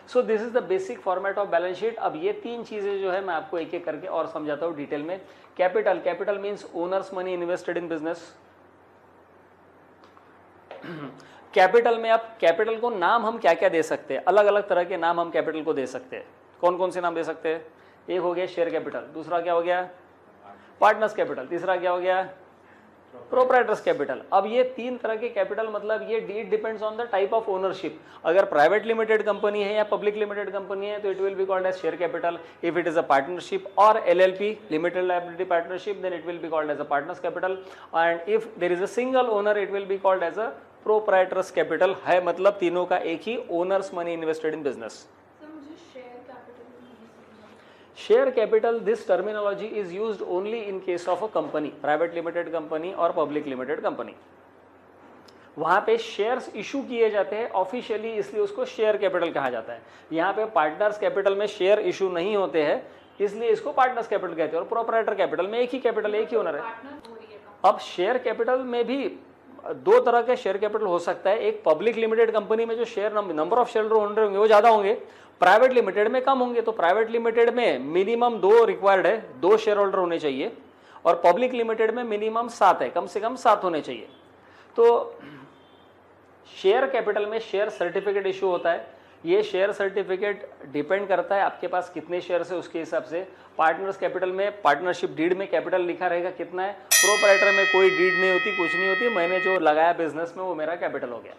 So this is the basic format of balance sheet. अब ये तीन चीजें जो है मैं आपको एक एक करके और समझाता हूँ डिटेल में। Capital, capital means owners money invested in business. Capital में आप कैपिटल को नाम हम क्या क्या दे सकते हैं, अलग अलग तरह के नाम हम कैपिटल को दे सकते हैं। कौन कौन से नाम दे सकते हैं? एक हो गया शेयर कैपिटल, दूसरा क्या हो गया पार्टनर्स कैपिटल, तीसरा क्या हो गया प्रोप्राइटर्स कैपिटल। अब ये तीन तरह के कैपिटल मतलब ये it depends on the type of ownership. अगर प्राइवेट लिमिटेड कंपनी है या पब्लिक लिमिटेड कंपनी है तो it will be called as share capital. If it is a partnership और LLP limited liability partnership then it will be called as a partners capital. And if there is a single owner it will be called as a proprietors capital. है मतलब तीनों का एक ही, owners money invested in business. Share capital, this terminology is used only in case of a company, private limited company और public limited company. वहां पे shares issue किए जाते हैं ऑफिशियली, इसलिए उसको शेयर कैपिटल कहा जाता है। यहाँ पे पार्टनर्स कैपिटल में शेयर इशू नहीं होते हैं, इसलिए इसको पार्टनर्स कैपिटल कहते हैं। और प्रोप्राइटर कैपिटल में एक ही कैपिटल, एक ही ओनर है। अब शेयर कैपिटल में भी दो तरह के शेयर कैपिटल हो सकता है। एक पब्लिक लिमिटेड कंपनी में जो share number of share holder होंगे वो ज्यादा होंगे, प्राइवेट लिमिटेड में कम होंगे। तो प्राइवेट लिमिटेड में मिनिमम 2 रिक्वायर्ड है, 2 शेयर होल्डर होने चाहिए, और पब्लिक लिमिटेड में मिनिमम 7 है, कम से कम 7 होने चाहिए। तो शेयर कैपिटल में शेयर सर्टिफिकेट इशू होता है। ये शेयर सर्टिफिकेट डिपेंड करता है आपके पास कितने शेयर है उसके हिसाब से। पार्टनर्स कैपिटल में पार्टनरशिप डीड में कैपिटल लिखा रहेगा कितना है, प्रोप्राइटर में कोई डीड नहीं होती, कुछ नहीं होती, मैंने जो लगाया बिजनेस में वो मेरा कैपिटल हो गया।